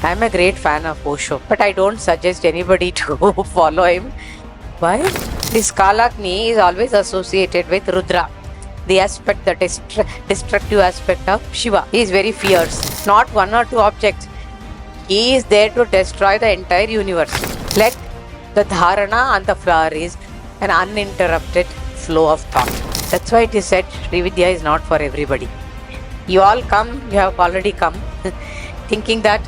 I'm a great fan of Osho, but I don't suggest anybody to follow him. Why? This Kalagni is always associated with Rudra, the aspect, the destructive aspect of Shiva. He is very fierce. Not one or two objects. He is there to destroy the entire universe. Let the Dharana on the floor is an uninterrupted flow of thought. That's why it is said Srividya is not for everybody. You all come, you have already come, thinking that,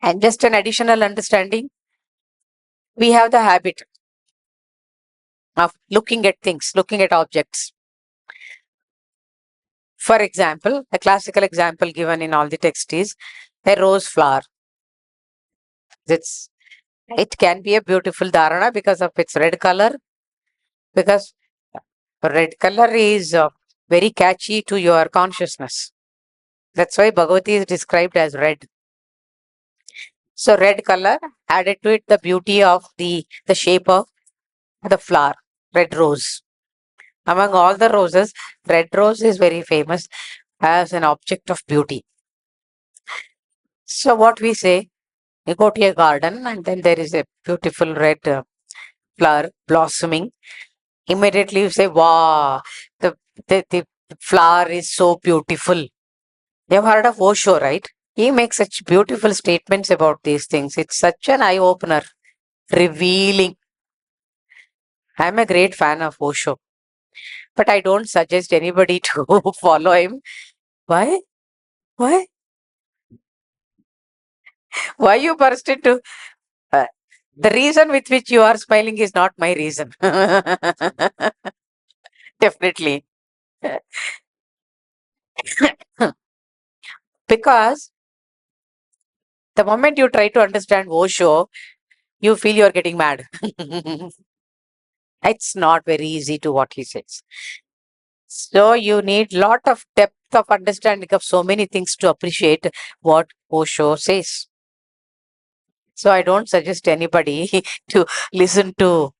and just an additional understanding, we have the habit of looking at things, looking at objects. For example, a classical example given in all the text is a rose flower. It can be a beautiful dharana because of its red color, because red color is very catchy to your consciousness. That's why Bhagavati is described as red. So red color added to it the beauty of the shape of the flower, red rose. Among all the roses, red rose is very famous as an object of beauty. So what we say, you go to a garden and then there is a beautiful red flower blossoming. Immediately you say, wow, the flower is so beautiful. You have heard of Osho, right? He makes such beautiful statements about these things. It's such an eye-opener, revealing. I'm a great fan of Osho, but I don't suggest anybody to follow him. Why? Why? Why you burst into... the reason with which you are smiling is not my reason. Definitely. Because the moment you try to understand Osho, you feel you're getting mad. It's not very easy to what he says. So you need lot of depth of understanding of so many things to appreciate what Osho says. So I don't suggest anybody to listen to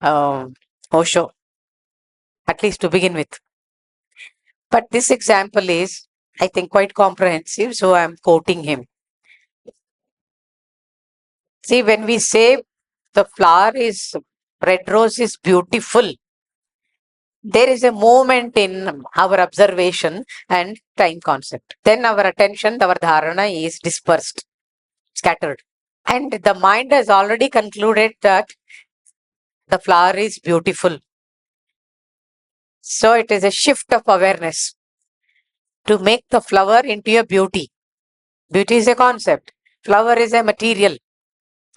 Osho, at least to begin with. But this example is, I think, quite comprehensive, so I'm quoting him. See, when we say the flower is, red rose is beautiful, there is a movement in our observation and time concept. Then our attention, our dharana is dispersed, scattered. And the mind has already concluded that the flower is beautiful. So it is a shift of awareness to make the flower into a beauty. Beauty is a concept. Flower is a material,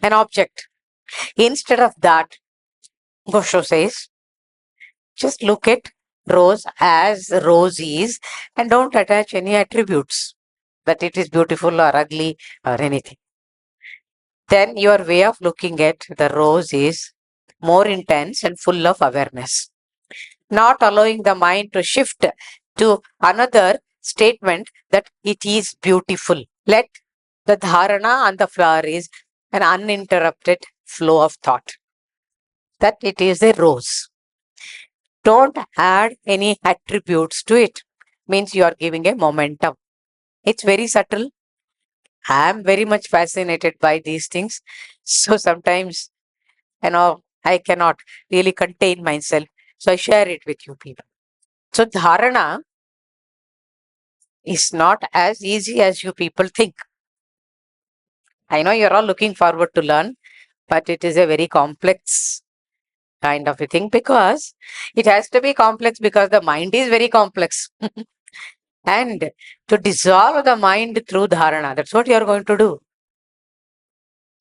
an object. Instead of that, Osho says, just look at rose as rose is and don't attach any attributes that it is beautiful or ugly or anything. Then your way of looking at the rose is more intense and full of awareness, not allowing the mind to shift to another statement that it is beautiful. Let the dharana on the flower is an uninterrupted flow of thought, that it is a rose. Don't add any attributes to it. Means you are giving a momentum. It's very subtle. I am very much fascinated by these things. So sometimes, I cannot really contain myself. So I share it with you people. So dharana is not as easy as you people think. I know you're all looking forward to learn, but it is a very complex kind of a thing, because it has to be complex because the mind is very complex. And to dissolve the mind through dharana, that's what you're going to do.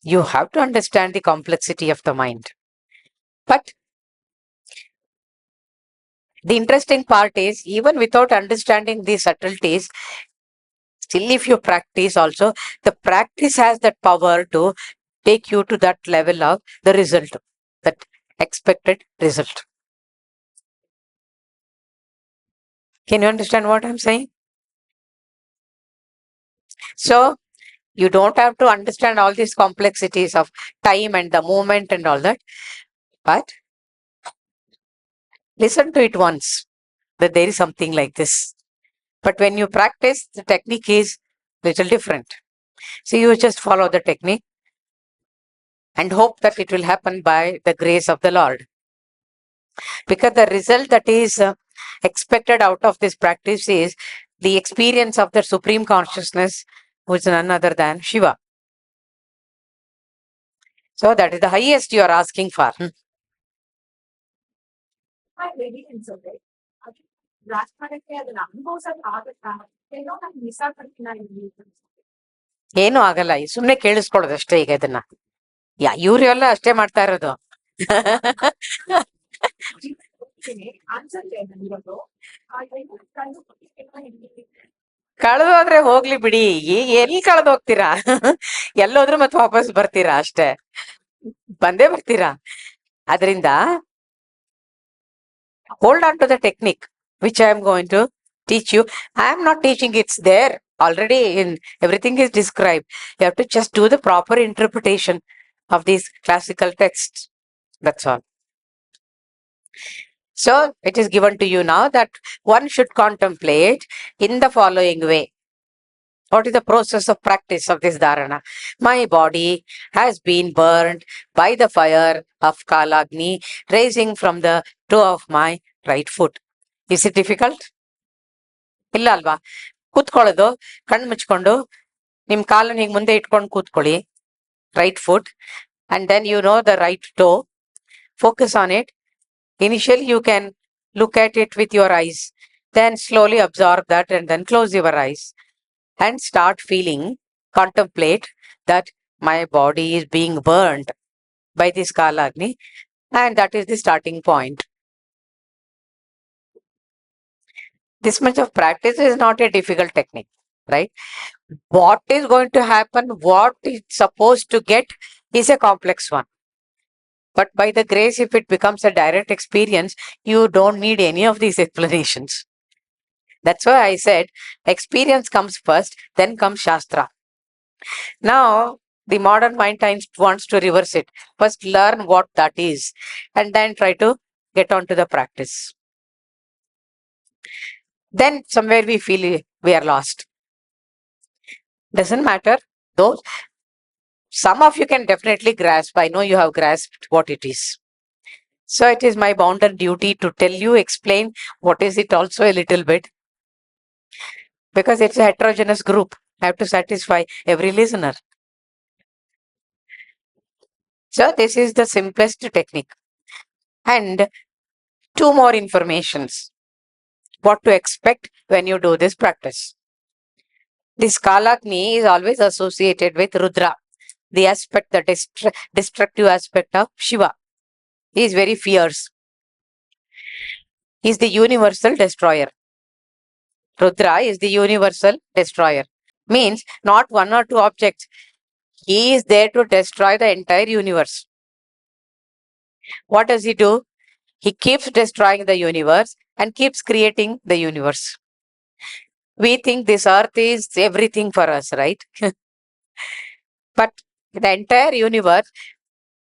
You have to understand the complexity of the mind. But the interesting part is, even without understanding the subtleties, still if you practice also, the practice has that power to take you to that level of the result, that expected result. Can you understand what I'm saying? So you don't have to understand all these complexities of time and the movement and all that, but listen to it once, that there is something like this. But when you practice, the technique is little different. So you just follow the technique and hope that it will happen by the grace of the Lord. Because the result that is expected out of this practice is the experience of the Supreme Consciousness, who is none other than Shiva. So that is the highest you are asking for. ಏನು ಆಗಲ್ಲ, ಸುಮ್ನೆ ಕೇಳಿಸ್ಕೊಳ್ಳೋದು ಅಷ್ಟೇ. ಈಗ ಇದನ್ನ ಇವ್ರೆಲ್ಲ ಅಷ್ಟೇ ಮಾಡ್ತಾ ಇರೋದು. ಕಳೆದೋದ್ರೆ ಹೋಗ್ಲಿ ಬಿಡಿ, ಎಲ್ಲಿ ಕಳೆದು ಹೋಗ್ತೀರಾ? ಎಲ್ಲೋದ್ರು ಮತ್ತೆ ವಾಪಸ್ ಬರ್ತೀರಾ ಅಷ್ಟೇ, ಬಂದೇ ಬರ್ತೀರಾ. ಅದರಿಂದ hold on to the technique which I am going to teach you. I am not teaching, it's there already, in everything is described. You have to just do the proper interpretation of these classical texts. That's all. So it is given to you now that one should contemplate in the following way. What is the process of practice of this dharana? My body has been burned by the fire of Kalagni, raising from the toe of my right foot. Is it difficult? ಇಲ್ಲ ಅಲ್ವಾ? ಕೂತ್ಕೊಳ್ಳೋದು, ಕಣ್ಣು ಮುಚ್ಕೊಂಡು ನಿಮ್ ಕಾಲನ್ನು ಹೀಗೆ ಮುಂದೆ ಇಟ್ಕೊಂಡು ಕೂತ್ಕೊಳ್ಳಿ, right foot, and then you know the right toe. Focus on it. Initially you can look at it with your eyes, then slowly absorb that and then close your eyes and start feeling, contemplate that my body is being burned by this Kalagni, and that is the starting point. This much of practice is not a difficult technique, right? What is going to happen, what it's supposed to get, is a complex one. But by the grace, if it becomes a direct experience, you don't need any of these explanations. That's why I said experience comes first, then comes Shastra. Now, the modern mind wants to reverse it. First learn what that is, and then try to get on to the practice. Then somewhere we feel we are lost. Doesn't matter. Though some of you can definitely grasp. I know you have grasped what it is. So it is my bounden duty to tell you, explain what is it also a little bit. Because it's a heterogeneous group. I have to satisfy every listener. So this is the simplest technique. And two more informations. What to expect when you do this practice. This Kalagni is always associated with Rudra, the aspect, the destructive aspect of Shiva. He is very fierce. He is the universal destroyer. Rudra is the universal destroyer. Means not one or two objects. He is there to destroy the entire universe. What does he do? He keeps destroying the universe and keeps creating the universe. We think this earth is everything for us, right? But the entire universe,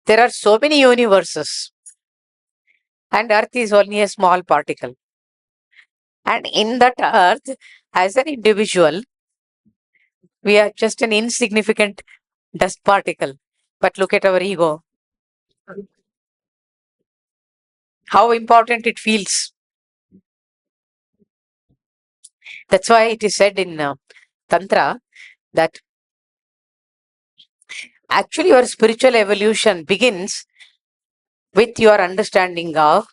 there are so many universes. And earth is only a small particle. And in that earth, as an individual, we are just an insignificant dust particle. But look at our ego. How important it feels. That's why it is said in Tantra that actually your spiritual evolution begins with your understanding of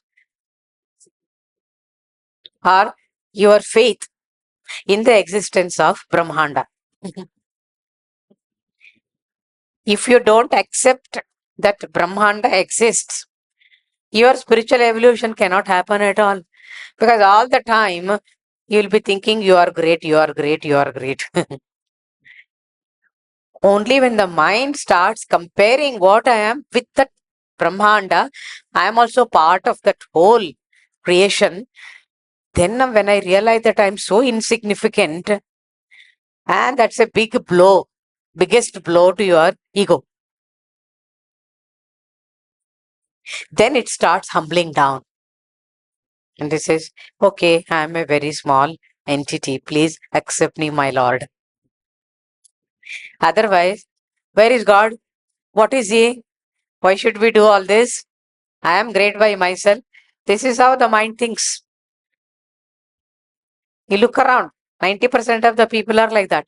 or your faith in the existence of Brahmanda. If you don't accept that Brahmanda exists, your spiritual evolution cannot happen at all. Because all the time you will be thinking you are great, you are great, you are great. Only when the mind starts comparing what I am with that Brahmanda, I am also part of that whole creation, then when I realize that I am so insignificant, and that's a big blow, biggest blow to your ego. Then it starts humbling down. And it says, okay, I am a very small entity. Please accept me, my Lord. Otherwise, where is God? What is He? Why should we do all this? I am great by myself. This is how the mind thinks. You look around, 90% of the people are like that.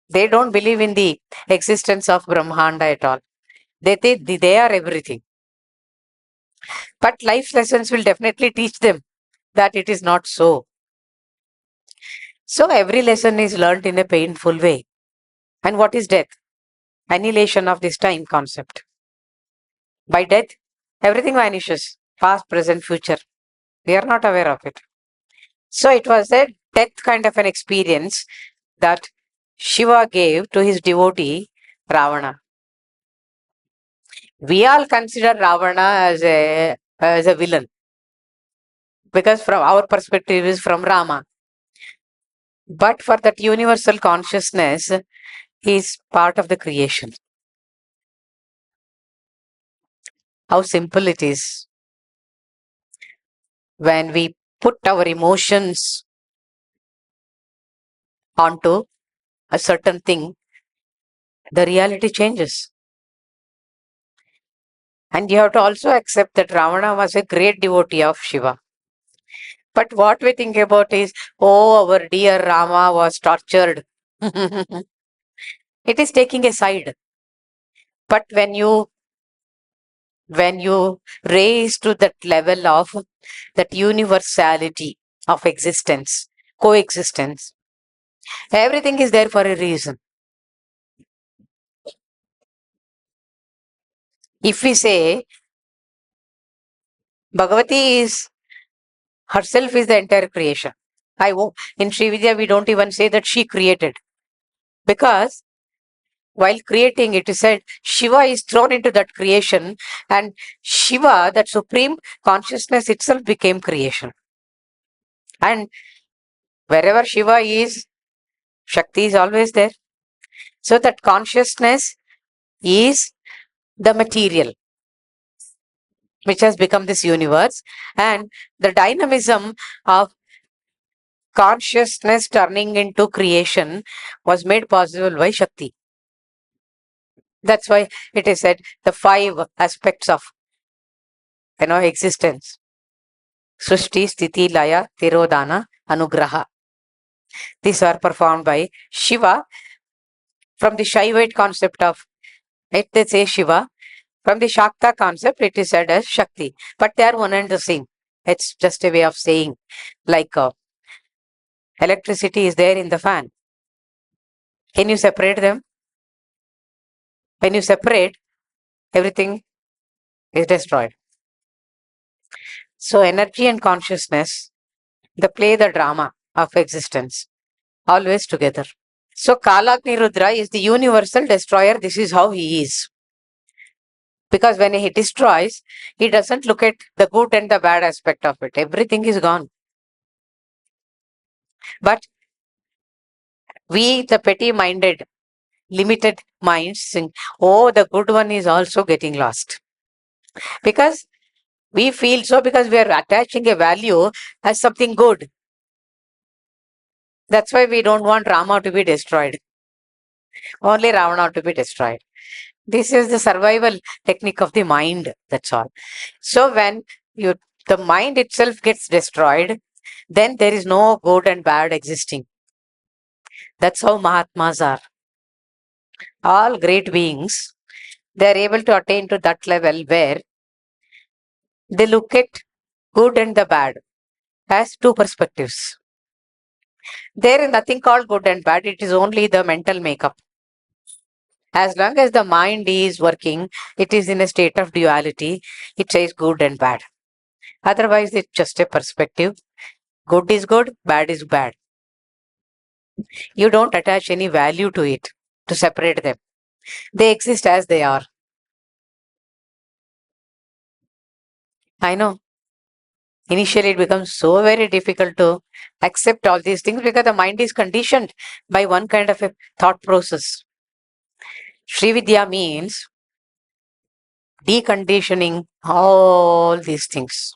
They don't believe in the existence of Brahmanda at all. They think they are everything. But life lessons will definitely teach them that it is not so. So every lesson is learnt in a painful way. And what is death? Annihilation of this time concept. By death, everything vanishes. Past, present, future. We are not aware of it. So it was a death kind of an experience that Shiva gave to his devotee Ravana. We all consider Ravana as a villain because from our perspective is from Rama. But for that universal consciousness, he is part of the creation. How simple it is when we put our emotions onto a certain thing, the reality changes. And you have to also accept that Ravana was a great devotee of Shiva. But what we think about is, oh, our dear Rama was tortured. It is taking a side. But when you raise to that level of that universality of existence, coexistence, everything is there for a reason. If we say Bhagavati is herself is the entire creation, in Sri Vidya we don't even say that she created, because while creating it is said Shiva is thrown into that creation, and Shiva, that supreme consciousness itself, became creation. And wherever Shiva is, Shakti is always there. So that consciousness is the material which has become this universe, and the dynamism of consciousness turning into creation was made possible by Shakti. That's why it is said the five aspects of existence: Srishti, Sthiti, Laya, Tirodhana, Anugraha. These are performed by Shiva. From the Shaivite concept of it, they say Shiva. From the Shakta concept, it is said as Shakti. But they are one and the same. It's just a way of saying, like electricity is there in the fan. Can you separate them? When you separate, everything is destroyed. So energy and consciousness, they play the drama of existence, always together. So Kalagni Rudra is the universal destroyer. This is how he is. Because when he destroys, he doesn't look at the good and the bad aspect of it. Everything is gone. But we, the petty-minded, limited minds, think, oh, the good one is also getting lost. Because we feel so, because we are attaching a value as something good. That's why we don't want Rama to be destroyed. Only Ravana to be destroyed. This is the survival technique of the mind. That's all. So when the mind itself gets destroyed, then there is no good and bad existing. That's how Mahatmas are. All great beings, they are able to attain to that level where they look at good and the bad as two perspectives. There is nothing called good and bad. It is only the mental makeup. As long as the mind is working, it is in a state of duality. It says good and bad. Otherwise, it's just a perspective. Good is good, bad is bad. You don't attach any value to it to separate them. They exist as they are. I know. Initially, it becomes so very difficult to accept all these things because the mind is conditioned by one kind of a thought process. Srividya means deconditioning all these things.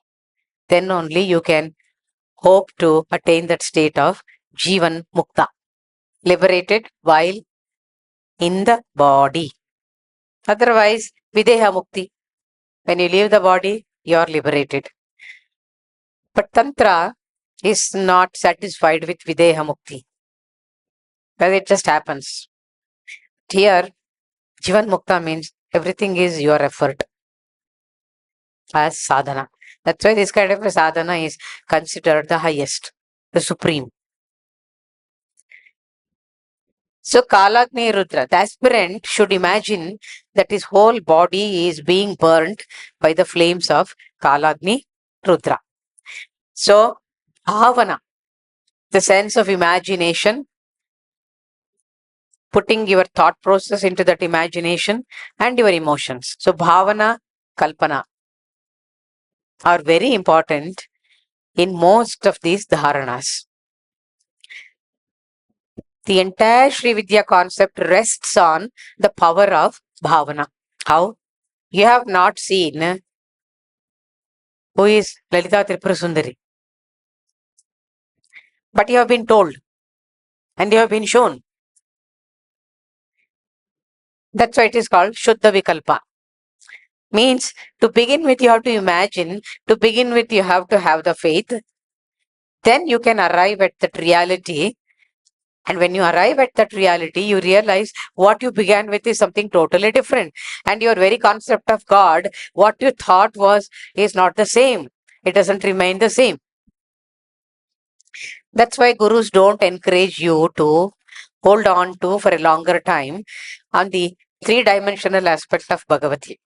Then only you can hope to attain that state of Jivan Mukta. liberated while in the body. Otherwise, videha mukti. When you leave the body, you are liberated. But Tantra is not satisfied with videha mukti. Because it just happens. Here, Jivan Mukta means everything is your effort as sadhana. That's why this kind of a sadhana is considered the highest, the supreme. So Kalagni Rudra, the aspirant should imagine that his whole body is being burnt by the flames of Kalagni Rudra. So Bhavana, the sense of imagination, putting your thought process into that imagination and your emotions. So Bhavana, Kalpana are very important in most of these dharanas. The entire Sri Vidya concept rests on the power of Bhavana. How? You have not seen who is Lalita Tripura Sundari, but you have been told and you have been shown. That's why it is called Shuddha Vikalpa. Means to begin with, you have to imagine, to begin with, you have to have the faith. Then you can arrive at that reality. And when you arrive at that reality, you realize what you began with is something totally different. And your very concept of God, what you thought was, is not the same. It doesn't remain the same. That's why gurus don't encourage you to hold on to for a longer time on the three-dimensional aspect of Bhagavati.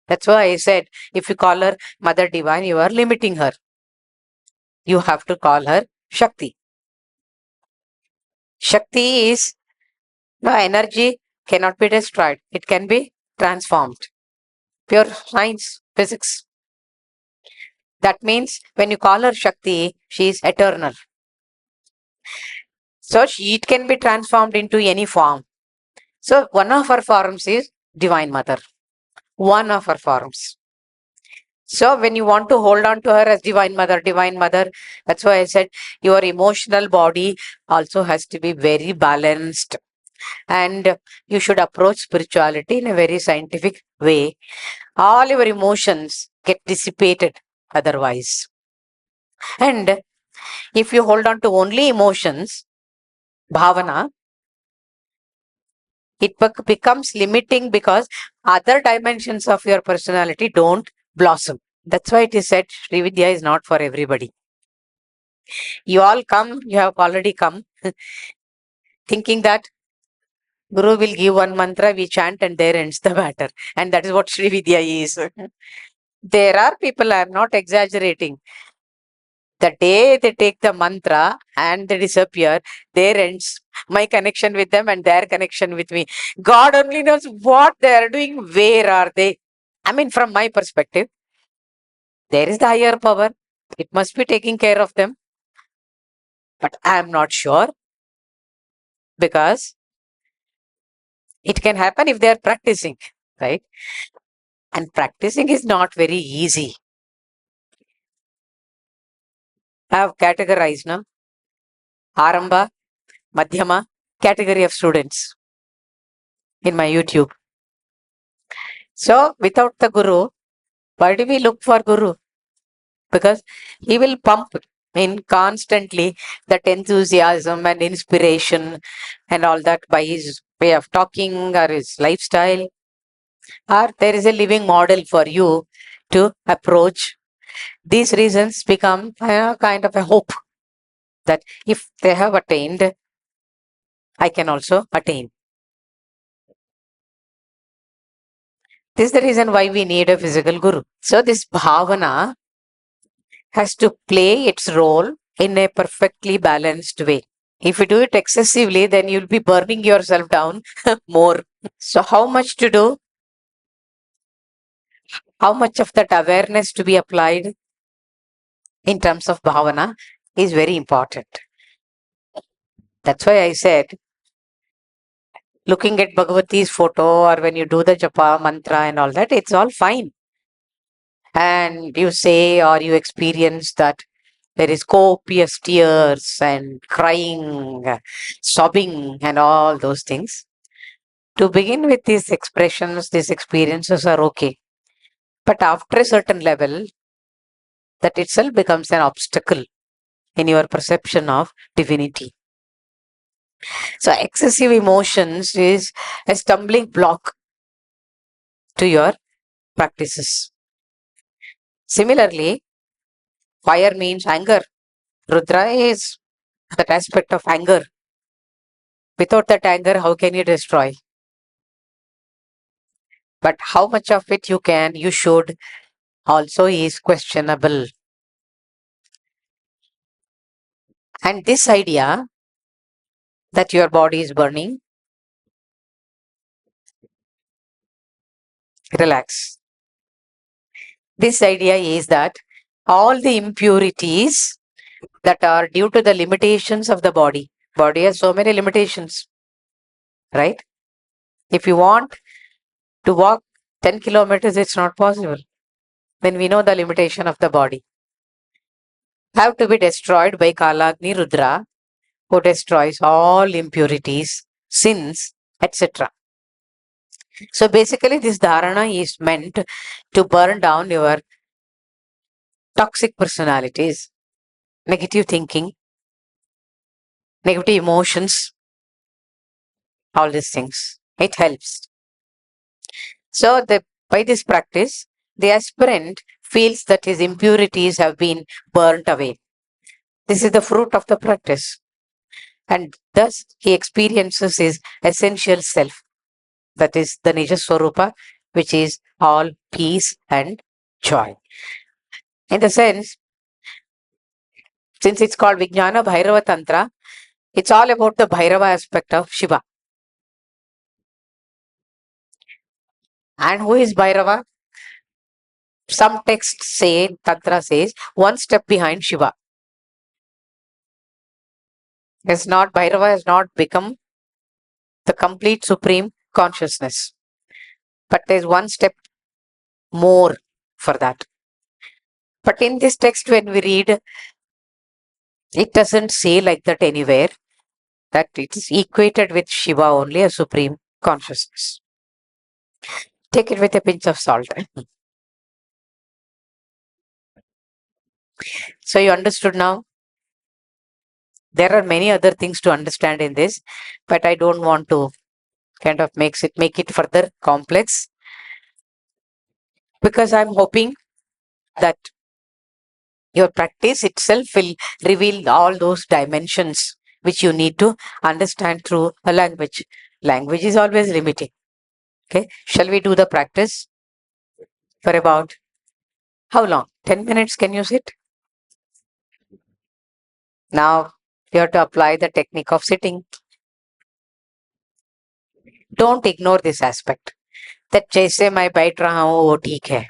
That's why I said, if you call her Mother Divine, you are limiting her. You have to call her Shakti. Shakti is no energy cannot be destroyed. It can be transformed. Pure science, physics. That means when you call her Shakti, she is eternal. So it can be transformed into any form. So one of her forms is Divine Mother. One of her forms. So when you want to hold on to her as Divine Mother, that's why I said your emotional body also has to be very balanced. And you should approach spirituality in a very scientific way. All your emotions get dissipated otherwise. And if you hold on to only emotions, bhavana, it becomes limiting because other dimensions of your personality don't blossom. That's why it is said Sri Vidya is not for everybody. You all come, you have already come, thinking that Guru will give one mantra, we chant, and there ends the matter. And that is what Sri Vidya is. There are people, I am not exaggerating. The day they take the mantra and they disappear, there ends my connection with them and their connection with me. God only knows what they are doing, where are they. I mean, from my perspective, there is the higher power. It must be taking care of them. But I am not sure because it can happen if they are practicing, right? And practicing is not very easy. I have categorized now Aramba, Madhyama category of students in my YouTube. So without the Guru, why do we look for Guru? Because he will pump in constantly that enthusiasm and inspiration and all that by his way of talking or his lifestyle. Or there is a living model for you to approach. These reasons become kind of a hope that if they have attained, I can also attain. This is the reason why we need a physical guru. So this bhavana has to play its role in a perfectly balanced way. If you do it excessively, then you'll be burning yourself down more. So how much to do? How much of that awareness to be applied in terms of bhavana is very important. That's why I said, looking at Bhagavati's photo or when you do the japa, mantra and all that, it's all fine. And you say or you experience that There is copious tears and crying, sobbing, and all those things. To begin with, these expressions, these experiences are okay. But after a certain level, that itself becomes an obstacle in your perception of divinity. So, excessive emotions is a stumbling block to your practices. Similarly, fire means anger. Rudra is that aspect of anger. Without that anger, how can you destroy? But how much of it you can, you should, also is questionable. And this idea that your body is burning, relax. This idea is that all the impurities that are due to the limitations of the body has so many limitations, right? If you want to walk 10 kilometers, it's not possible. Then we know the limitation of the body. Have to be destroyed by Kalagni Rudra, who destroys all impurities, sins, etc. So basically, this dharana is meant to burn down your toxic personalities, negative thinking, negative emotions, all these things. It helps. So by this practice, the aspirant feels that his impurities have been burnt away. This is the fruit of the practice. And thus he experiences his essential self, that is the Nija Swarupa, which is all peace and joy. In the sense, since it's called Vijnana Bhairava Tantra, it's all about the Bhairava aspect of Shiva. And who is Bhairava? Some texts say, Tantra says, one step behind Shiva. Bhairava has not become the complete supreme consciousness. But there's one step more for that. But in this text, when we read, it doesn't say like that anywhere, that it is equated with Shiva only, a supreme consciousness. Take it with a pinch of salt. So you understood now? There are many other things to understand in this, but I don't want to kind of make it further complex, because I'm hoping that your practice itself will reveal all those dimensions which you need to understand through a language. Language is always limiting. Okay, shall we do the practice for about how long? 10 minutes, can you sit? Now you have to apply the technique of sitting. Don't ignore this aspect. That जैसे मैं बैठ रहा हूँ वो ठीक है.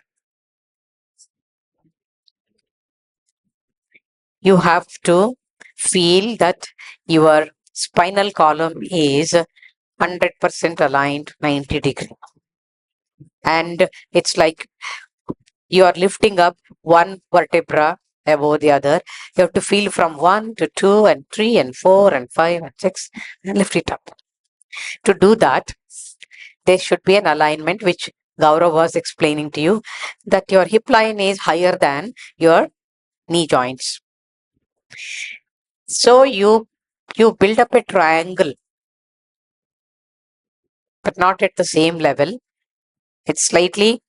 You have to feel that your spinal column is 100% aligned 90 degree. And it's like you are lifting up one vertebra above the other. You have to feel from 1 to 2 and 3 and 4 and 5 and 6 and lift it up. To do that, there should be an alignment which Gaurav was explaining to you, that your hip line is higher than your knee joints. So you build up a triangle, but not at the same level. It's slightly,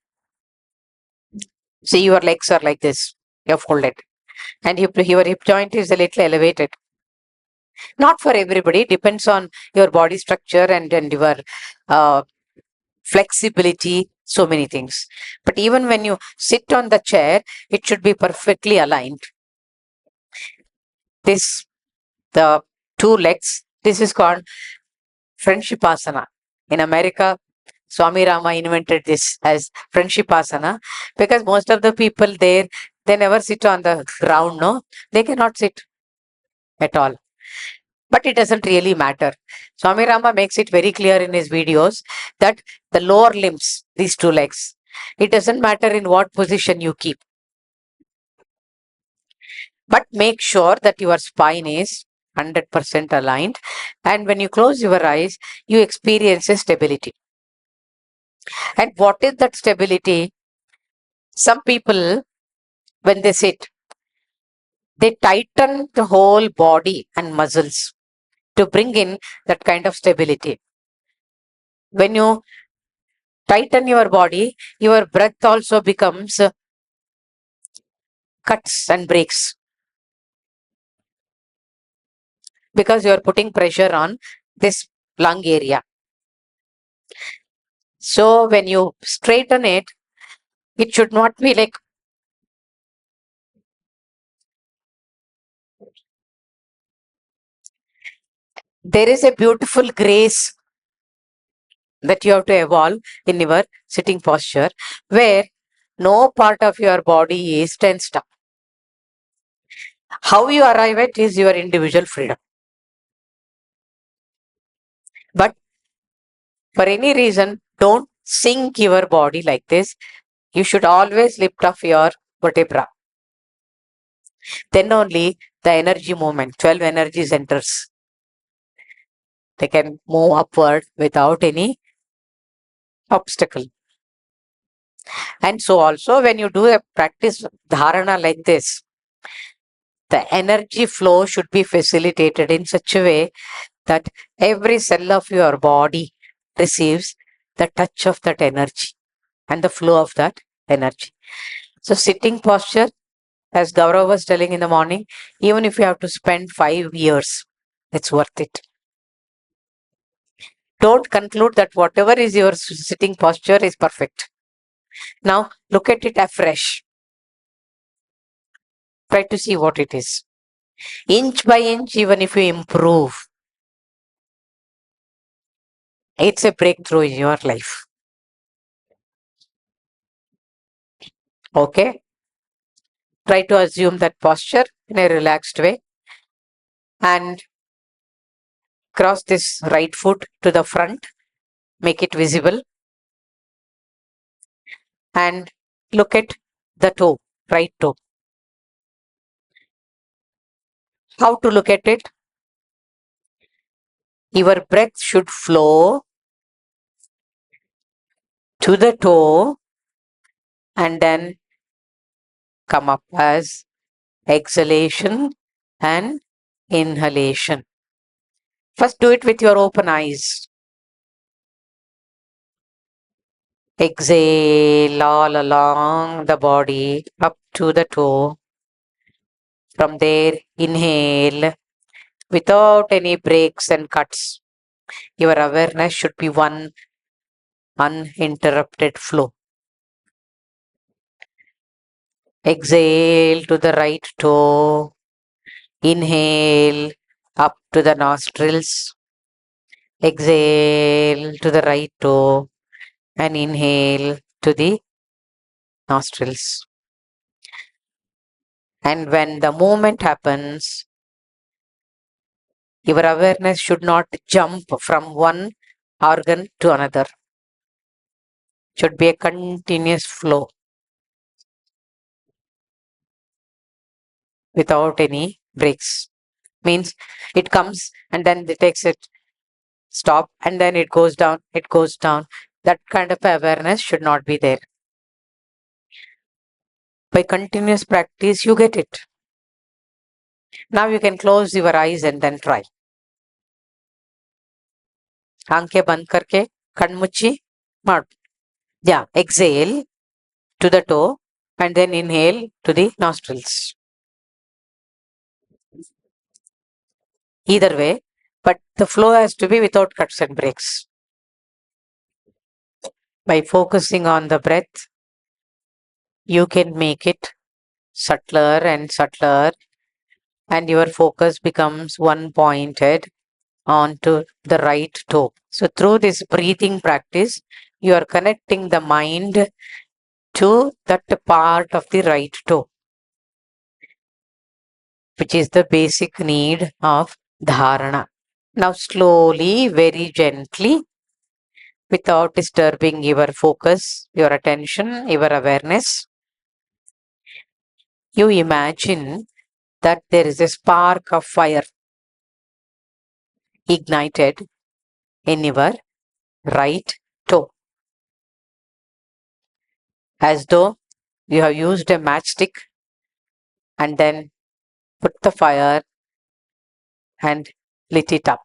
see, your legs are like this, you're folded, and your hip joint is a little elevated. Not for everybody, depends on your body structure and your flexibility, so many things. But even when you sit on the chair, it should be perfectly aligned. The two legs, this is called friendship asana. In America, Swami Rama invented this as friendship asana, because most of the people there, they never sit on the ground, no? They cannot sit at all. But it doesn't really matter. Swami Rama makes it very clear in his videos that the lower limbs, these two legs, it doesn't matter in what position you keep. But make sure that your spine is 100% aligned. And when you close your eyes, you experience a stability. And what is that stability? Some people, when they sit, they tighten the whole body and muscles to bring in that kind of stability. When you tighten your body, your breath also becomes cuts and breaks because you are putting pressure on this lung area. So when you straighten it, it should not be like there is a beautiful grace that you have to evolve in your sitting posture where no part of your body is tensed up. How you arrive at is your individual freedom. But for any reason, don't sink your body like this. You should always lift off your vertebra. Then only the energy movement, 12 energy centers, they can move upward without any obstacle. And so also when you do a practice dharana like this, the energy flow should be facilitated in such a way that every cell of your body receives the touch of that energy and the flow of that energy. So sitting posture, as Gaurav was telling in the morning, even if you have to spend 5 years, it's worth it. Don't conclude that whatever is your sitting posture is perfect. Now look at it afresh. Try to see what it is. Inch by inch, even if you improve, it's a breakthrough in your life. Okay? Try to assume that posture in a relaxed way and cross this right foot to the front, make it visible, and look at the toe, right toe. How to look at it? Your breath should flow to the toe and then come up as exhalation and inhalation. First, do it with your open eyes. Exhale all along the body up to the toe. From there, inhale without any breaks and cuts. Your awareness should be one uninterrupted flow. Exhale to the right toe. Inhale up to the nostrils. Exhale to the right toe and inhale to the nostrils. And when the movement happens, your awareness should not jump from one organ to another. Should be a continuous flow without any breaks. Means it comes and then it takes it stop and then it goes down, it goes down. That kind of awareness should not be there. By continuous practice, you get it. Now you can close your eyes and then try. आंखें बंद करके कण्मुच्ची माड. Yeah, exhale to the toe and then inhale to the nostrils. Either way, but the flow has to be without cuts and breaks. By focusing on the breath, you can make it subtler and subtler, and your focus becomes one pointed onto the right toe. So through this breathing practice, you are connecting the mind to that part of the right toe, which is the basic need of dharana. Now slowly, very gently, without disturbing your focus, your attention, your awareness, you imagine that there is a spark of fire ignited in your right toe, as though you have used a matchstick and then put the fire and lit it up.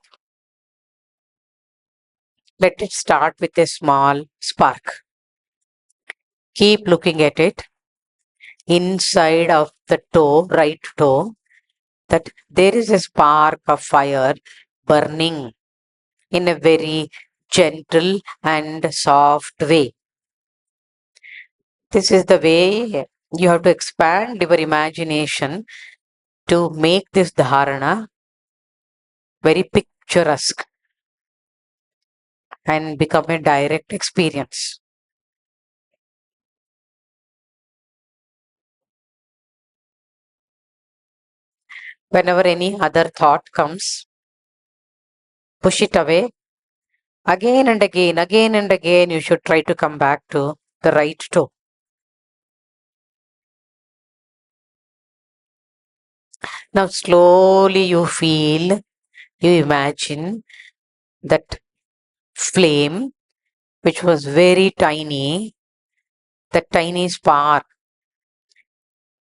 Let it start with a small spark. Keep looking at it inside of the toe, right toe, that there is a spark of fire burning in a very gentle and soft way. This is the way you have to expand your imagination to make this dharana very picturesque and become a direct experience. Whenever any other thought comes, push it away. Again and again, you should try to come back to the right toe. Now, slowly you feel, you imagine that flame, which was very tiny, the tiny spark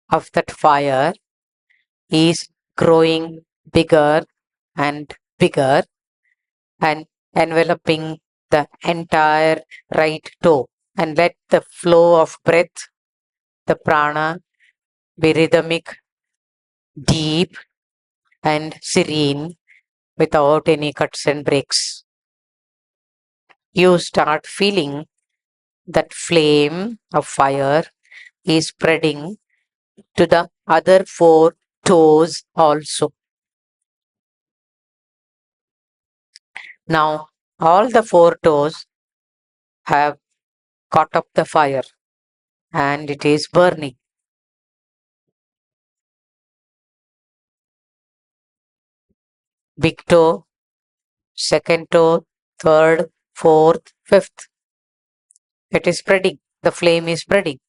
of that fire is growing bigger and bigger and enveloping the entire right toe. And let the flow of breath, the prana, be rhythmic, deep, and serene without any cuts and breaks. You start feeling that flame of fire is spreading to the other four toes also. Now, all the four toes have caught up the fire and it is burning. Big toe, second toe, third, fourth, fifth. It is spreading. The flame is spreading.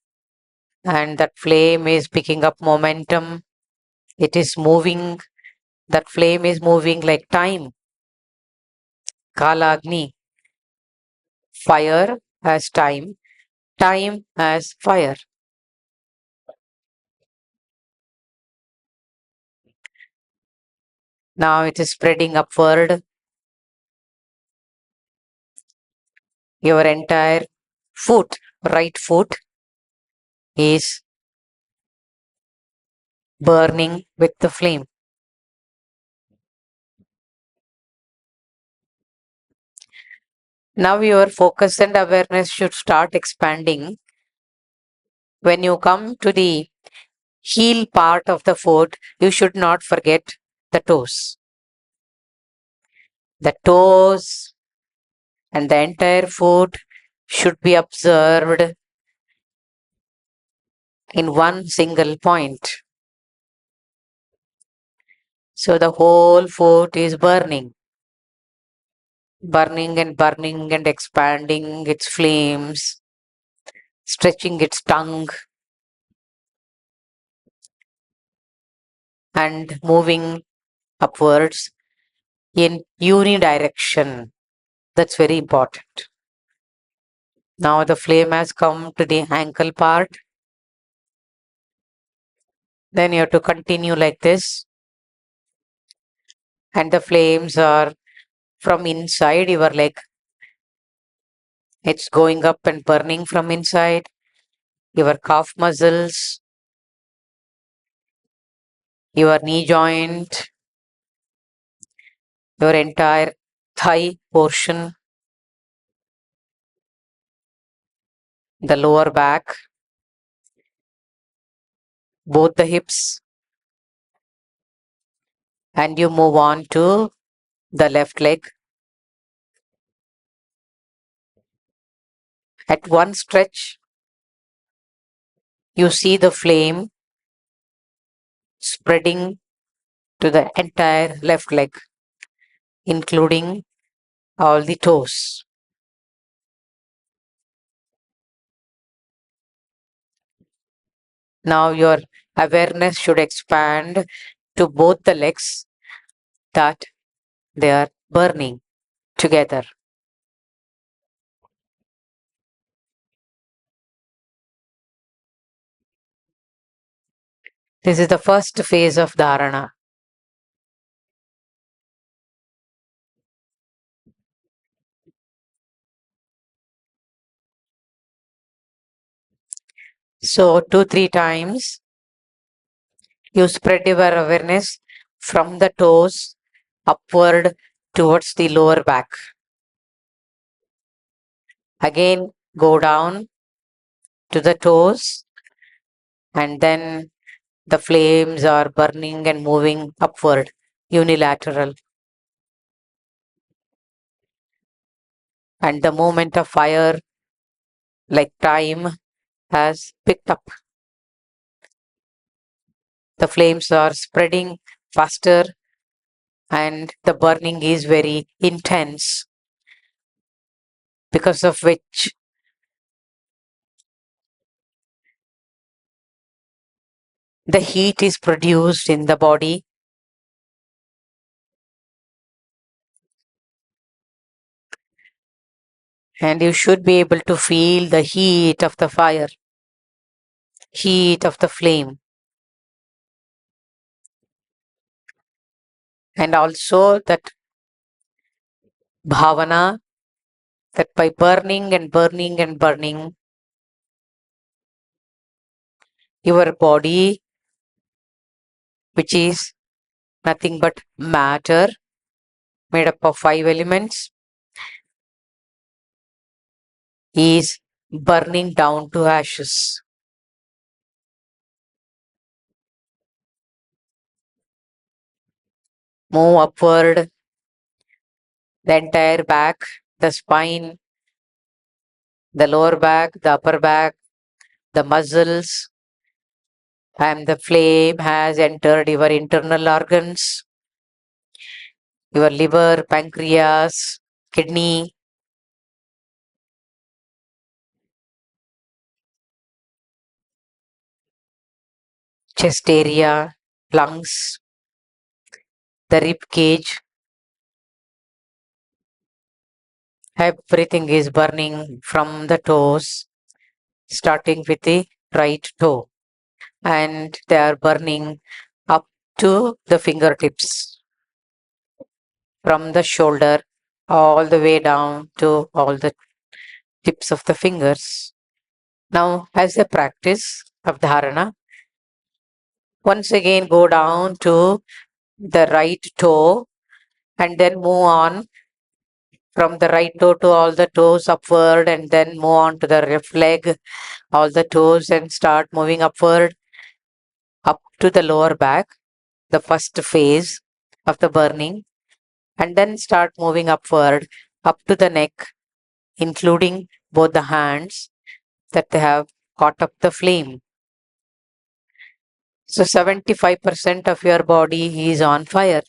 And that flame is picking up momentum. It is moving. That flame is moving like time. Kalagni. Fire as time. Time as fire. Now it is spreading upward. Your entire foot, right foot, is burning with the flame. Now your focus and awareness should start expanding. When you come to the heel part of the foot, you should not forget the toes. The toes and the entire foot should be observed in one single point. So the whole foot is burning, burning and expanding its flames, stretching its tongue and moving upwards in unidirection. That's very important. Now the flame has come to the ankle part. Then you have to continue like this. And the flames are from inside your leg. It's going up and burning from inside your calf muscles, your knee joint, your entire thigh portion, the lower back, both the hips, and you move on to the left leg. At one stretch, you see the flame spreading to the entire left leg, including all the toes. Now your Awareness should expand to both the legs that they are burning together. This is the first phase of dharana. So, 2-3 times you spread your awareness from the toes upward towards the lower back. Again, go down to the toes, and then the flames are burning and moving upward, unilateral. And the moment of fire, like time, has picked up. The flames are spreading faster, and the burning is very intense, because of which the heat is produced in the body, and you should be able to feel the heat of the fire, heat of the flame. And also that bhavana, that by burning and burning and burning, your body, which is nothing but matter, made up of 5 elements, is burning down to ashes. Move upward, the entire back, the spine, the lower back, the upper back, the muscles, and the flame has entered your internal organs, your liver, pancreas, kidney, chest area, lungs, the rib cage. Everything is burning from the toes, starting with the right toe, and they are burning up to the fingertips, from the shoulder all the way down to all the tips of the fingers. Now, as a practice of dharana, once again go down to the right toe and then move on from the right toe to all the toes upward, and then move on to the left leg, all the toes, and start moving upward up to the lower back, the first phase of the burning, and then start moving upward up to the neck, including both the hands that they have caught up the flame. So 75% of your body is on fire,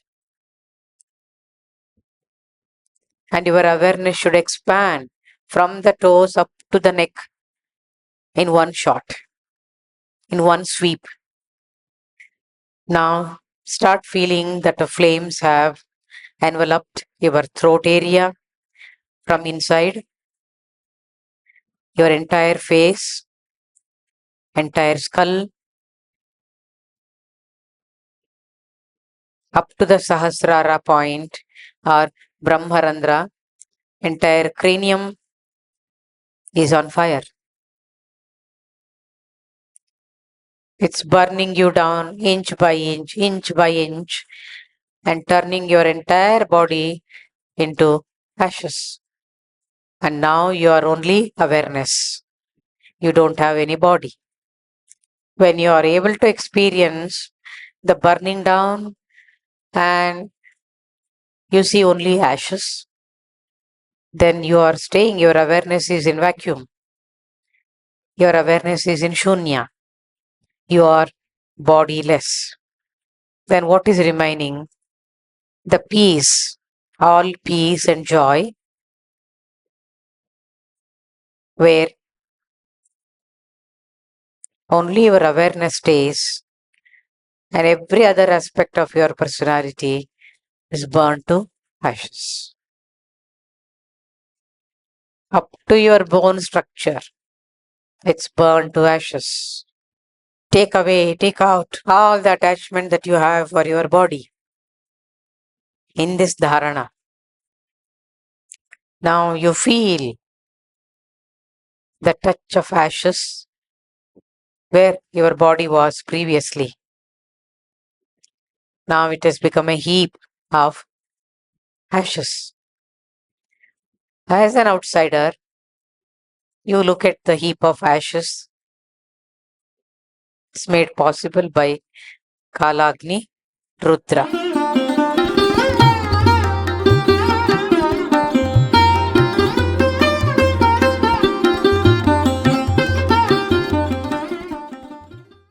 and your awareness should expand from the toes up to the neck in one shot, in one sweep. Now start feeling that the flames have enveloped your throat area from inside, your entire face, entire skull, up to the Sahasrara point or Brahmarandra. Entire cranium is on fire. It's burning you down inch by inch, and turning your entire body into ashes. And now you are only awareness. You don't have any body. When you are able to experience the burning down and you see only ashes, then you are staying, your awareness is in vacuum. Your awareness is in shunya. You are bodiless. Then what is remaining? The peace, all peace and joy, where only your awareness stays and every other aspect of your personality is burned to ashes. Up to your bone structure, it's burned to ashes. Take away, take out all the attachment that you have for your body in this dharana. Now you feel the touch of ashes where your body was previously. Now it has become a heap of ashes. As an outsider, you look at the heap of ashes. It's made possible by Kalagni, Rudra.